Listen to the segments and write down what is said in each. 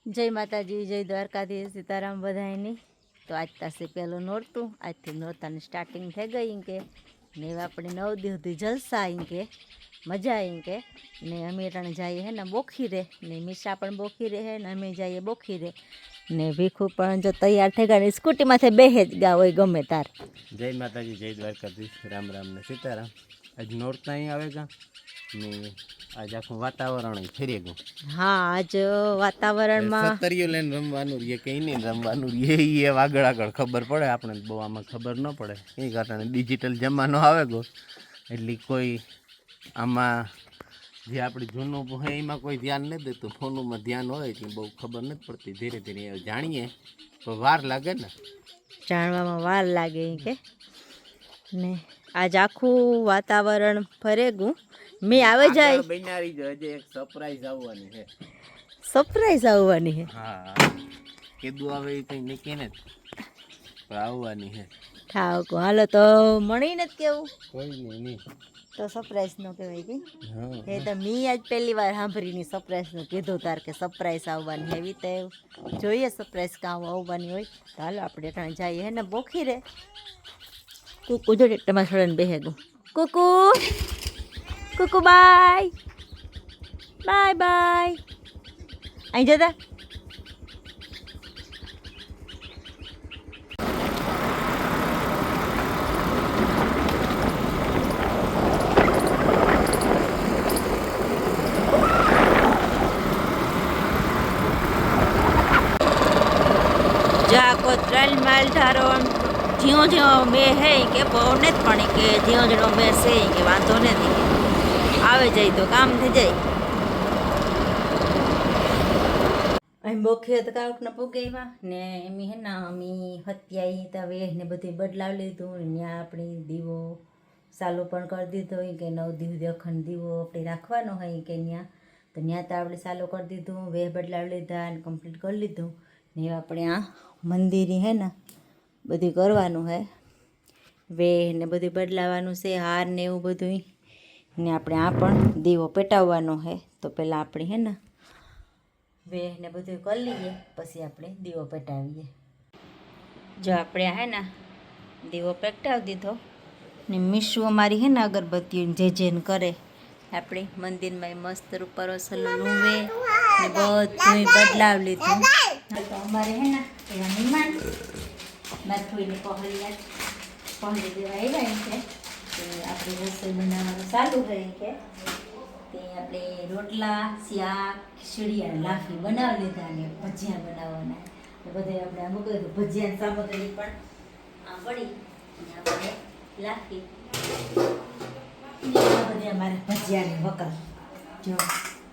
જય માતાજી, જય દ્વારકાધીશ, સીતારામ બધાયની। તો આજ પાસે પહેલું નોરતું, આજથી નોરતાની સ્ટાર્ટિંગ થઈ ગઈ કે ને આપણે 9 દિવસ સુધી જલસા કે મજા કે ને અમે અટાણે જઈએ હે ને બોખીરે ને મીશા પણ બોખીરે હે ને અમે જઈએ બોખીરે ને ભીખુ પણ જો તૈયાર થઈ ગયા સ્કૂટીમાંથી બેહે જ ગયા હોય ગમે તાર। જય માતાજી, જય દ્વારકાધીશ, રામ રામ ને સીતારામ। આજ નોરતા અહીં આવેગા ને આજ આખું વાતાવરણ ફેરી ગયું। હા, આજ વાતાવરણમાં સતરીઓ લઈને રમવાનું રહીએ કંઈ નહીં રમવાનું રહીએ એ આગળ આગળ ખબર પડે આપણે બહુ આમાં ખબર ન પડે એ કારણે ડિજિટલ જમાનો આવે ગયો એટલે કોઈ આમાં જે આપણી જૂનું હોય એમાં કોઈ ધ્યાન નથી દેતું, ફોનમાં ધ્યાન હોય એટલે બહુ ખબર નથી પડતી। ધીરે ધીરે જાણીએ તો વાર લાગે ને, જાણવામાં વાર લાગે કે ને આજ આખું વાતાવરણ ફરેગું મેં આવે જાય બનાવી જો હજી એક સરપ્રાઈઝ આવવાની છે। સરપ્રાઈઝ આવવાની છે? હા, કીધું આવે એ કંઈ નક્કી ને આવવાની છે। ઠાકો હાલો તો મળીને જ કેવું કોઈ નહીં તો સરપ્રાઈઝ નો કહેવાય કે હા એ તો મેં આજ પહેલી વાર સાંભળીની સરપ્રાઈઝનું કીધું તાર કે સરપ્રાઈઝ આવવાની એવી તો જોઈએ સરપ્રાઈઝ કામ આવવાની હોય તો હાલો આપણે ત્યાં જઈએ હે ને બોખીરે। કુકુ જો તમારા છોડને બેહે ગયું કુકુ કુકુ બાય બાય બાય અહીં જતા જાકો 3 માઇલ ધારો જ્યો જ્યો બે હે કે બહુ નથી પણ કે જ્યો જ્યો બે છે કે વાંધો નથી આવે જાય તો કામ થઈ જાય। અહીં બોખીએ તો કાંકને પૂગેવા ને એમ હે ને અમે હત્યાઈ તવે ને બધું બદલાવી લીધું ને ત્યાં આપણે દીવો ચાલુ પણ કરી દીધો હોય કે 9 દિવસ અખંડ દીવો આપણે રાખવાનો હોય કે ત્યાં તો ત્યાં તો આપણે ચાલુ કરી દીધું, વેહ બદલાવી લીધા અને કમ્પ્લીટ કરી લીધું ને આપણે આ મંદિર હે ને બધું કરવાનું હે વેહ ને બધું બદલાવાનું છે, હાર ને એવું બધું ને આપણે આ પણ દીવો પેટાવવાનો હે તો પહેલાં આપણે હે ને વેહ ને બધું કરી લઈએ પછી આપણે દીવો પેટાવીએ। જો આપણે હે ને દીવો પેટાવી દીધો ને મીશુ અમારી હે ને અગરબત્તી જેન કરે આપણે મંદિરમાં મસ્ત રૂપારો સલો લૂવે ને બધું બદલાવી લીધું તો અમારે હે ને એવા મહેમાન માથુઈને પહોળી દેવા આવ્યા છે કે આપણે રસોઈ બનાવવાનું ચાલુ રહે કે તે આપણે રોટલા શાક ખીચડી અને લાફી બનાવી લીધા અને ભજીયા બનાવવાના તો બધે આપણે આમ કહ્યું ભજીયાની સામગ્રી પણ આ પડી અને આપણે લાફી બધે અમારે ભજીયાની વકલ જો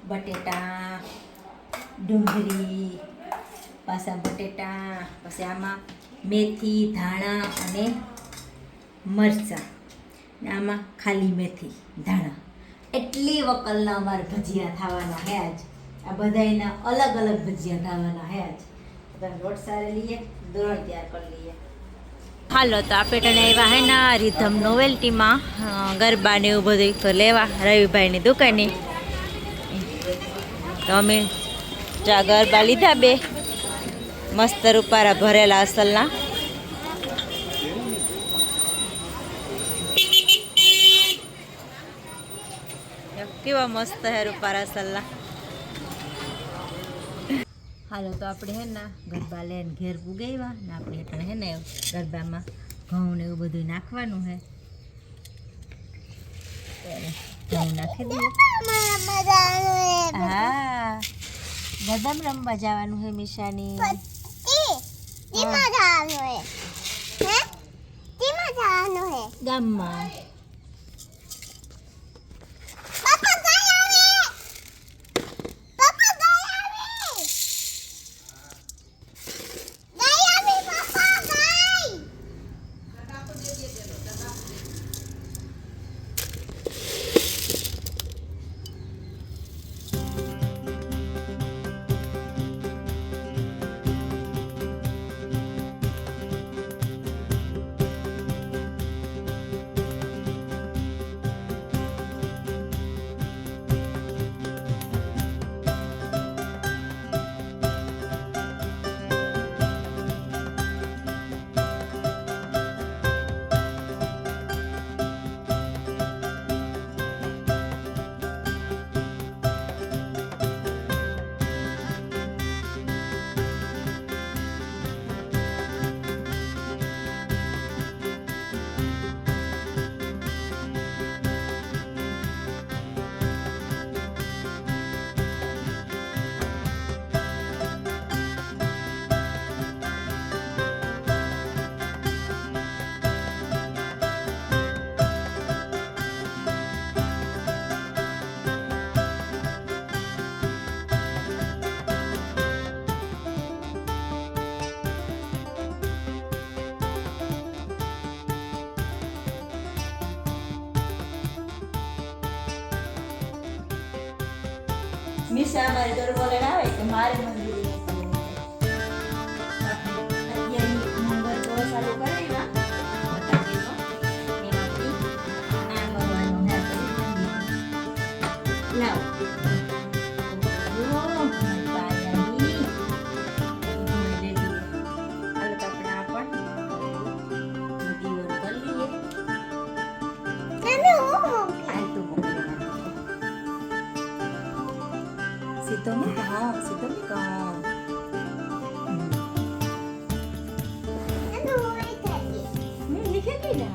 બટેટા ડુંગળી પાછા બટેટા પછી આમાં મેથી ધાણા અને મરચાં ને આમાં ખાલી મેથી ધાણા એટલી વકલના અમારે ભજીયા થવાના હે આજ આ બધાના અલગ અલગ ભજીયા થવાના હે આજ બધા રોટ સારે લઈએ દોરણ તૈયાર કરી લઈએ। હાલો તો આપણે તને એવા હે ને રીધમ નોવેલ્ટીમાં ગરબા ને એવું બધું તો લેવા રવિભાઈની દુકાને તો અમે જા ગરબા લીધા બે મસ્ત રૂપારા ભરેલા અસલના કેવા મસ્ત હે રૂપારા અસલના। હાલો તો આપણે હે ને ગરબા લઈને ઘેર પુગાવ્યા ને આપણે એટલે હે ને ગરબામાં ઘઉં ને એવું બધું નાખવાનું હે ઘઉં નાખી દઈએ। હા, ગદમ રમવા જવાનું હે મીશાની ગામમાં। મિશા અમારી ઘર વગર આવે કે મારે મંદિરે જવું. અત્યારની નંબર તો ચાલુ કરાવ્યા ફટાકીનો. એમાંથી આ કરવાનો હે કરી લાવ. Sito mo ka, sito mo ka. Lihat ni dah.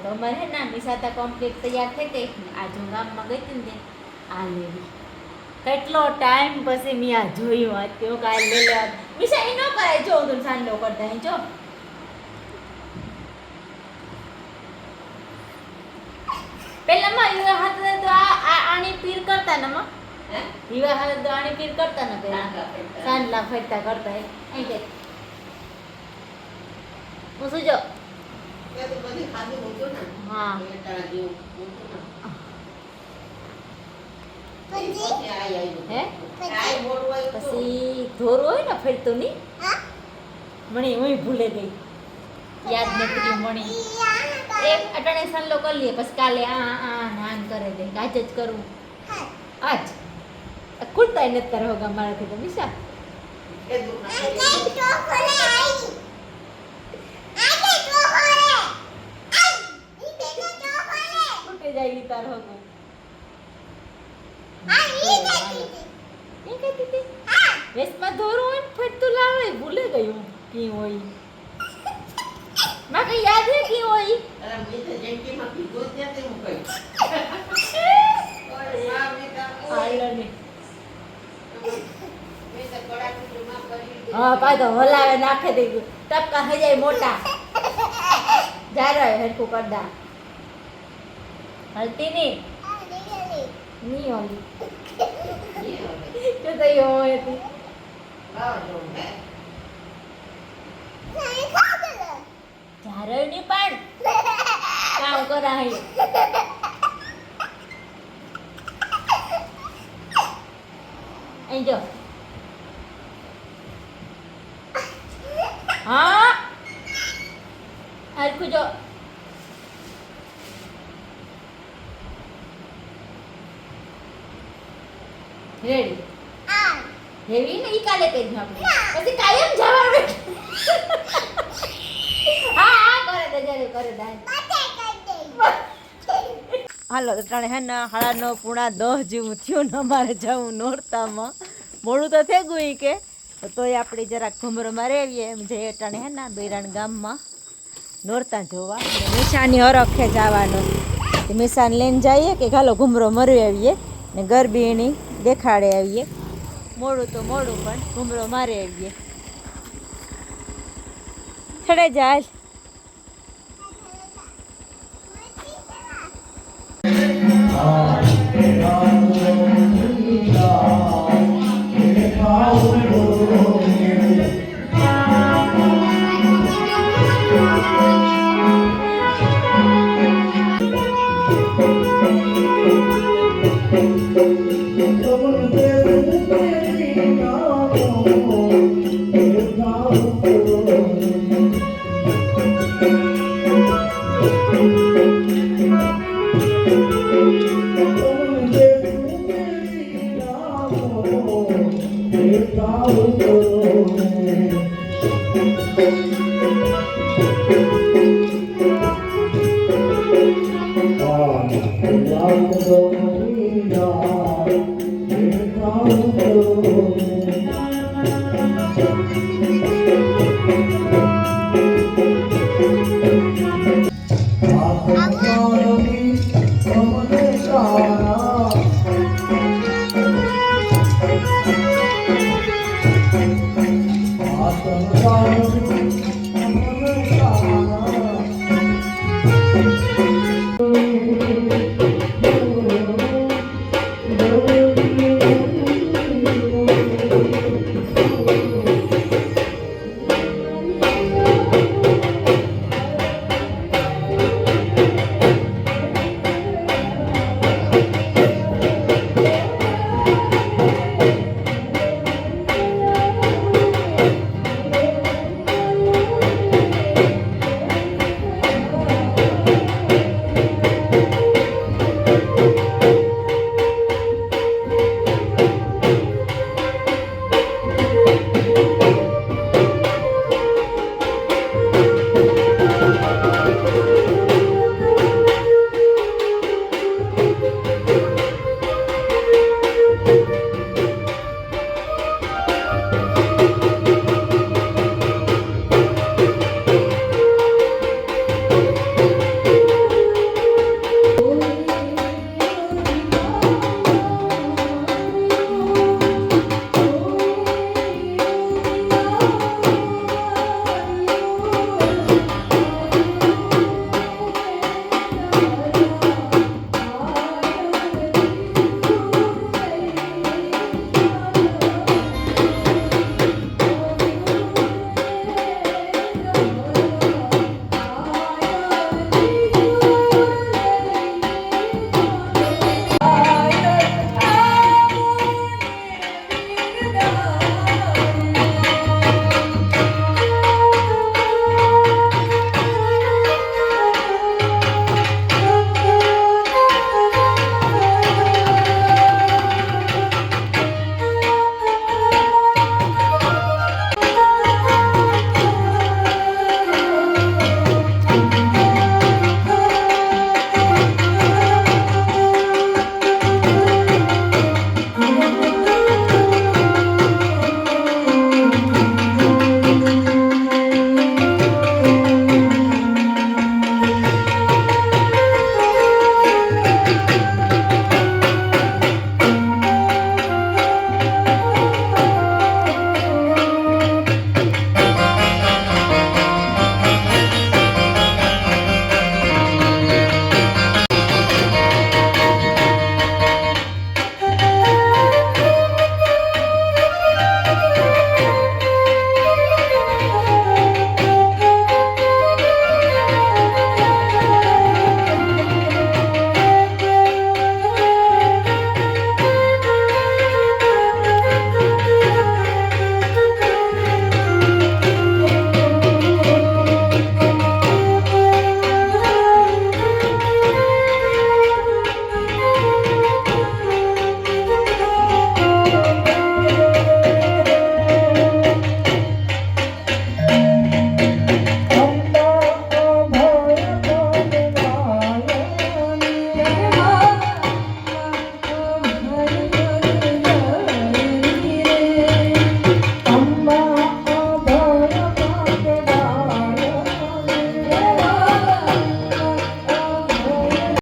તો અમારે ના મિસાતા કમ્પ્લીટ તૈયાર થઈ ગઈ. આ જો ગામમાં ગઈ હતી ને આ લેવી કેટલો ટાઈમ પછી મેં આ જોયું. આ તેઓ કાલ લઈ લેવા મિસા એ ન કરાય. જો તું સાંડલો કરતા અહીં જો પેલામાં યુવા હાથ તો આ આણી પીર કરતા ને માં યુવા હાથ તો આણી પીર કરતા ને પેલા સાંડલા ફરતા કરતા અહીં કે હું શું જો હા હે પછી ધોર હોય ને ફરતું નહીં મણી હું ભૂલે ગઈ યાદ નથી મણી એક અટાણે સાંડલો કરી લઈએ પછી કાલે નાન કરે દે આજ જ કરવું આજ ખુલતાય નથી તારા હોગા મારાથી તો મિશા ખૂટે જાય તાર હોગું વેસ્ટમાં ધોરું હોય ને ફટતું લાવે ભૂલે ગયું કી હોય માં કઈ યાદ હે કી હોય હા પાછો હલાવે નાખે દે ટપકા થઈ જાય મોટા જારે હરખું કરદા હલતી નહીં હોલી જો તો યો હતી જારે ની પણ કામ કરાય અહીં જો હા હરખું જો રેડી હેવી ને ઈ કાલે કહી આપણે પછી કાયમ જવાનું હા કરે દે જરે કરે દે હાલો ત્રણે હે ને 9:30 જેવું થયું ને અમારે જવું નોરતામાં મોડું તો થઈ ગયું કે તોય આપણે જરાક ઘુમરો મારી આવીએ એમ જઈએ અટાણે હે ને બૈરાણ ગામમાં નોરતા જોવા મિશાની હરખે જવાનો મિશાને લઈને જઈએ કે હાલો ઘુમરો મરી આવીએ ને ગરબીણી દેખાડે આવીએ મોડું તો મોડું પણ ઘુમરો મારી આવીએ થડે જાય Oh,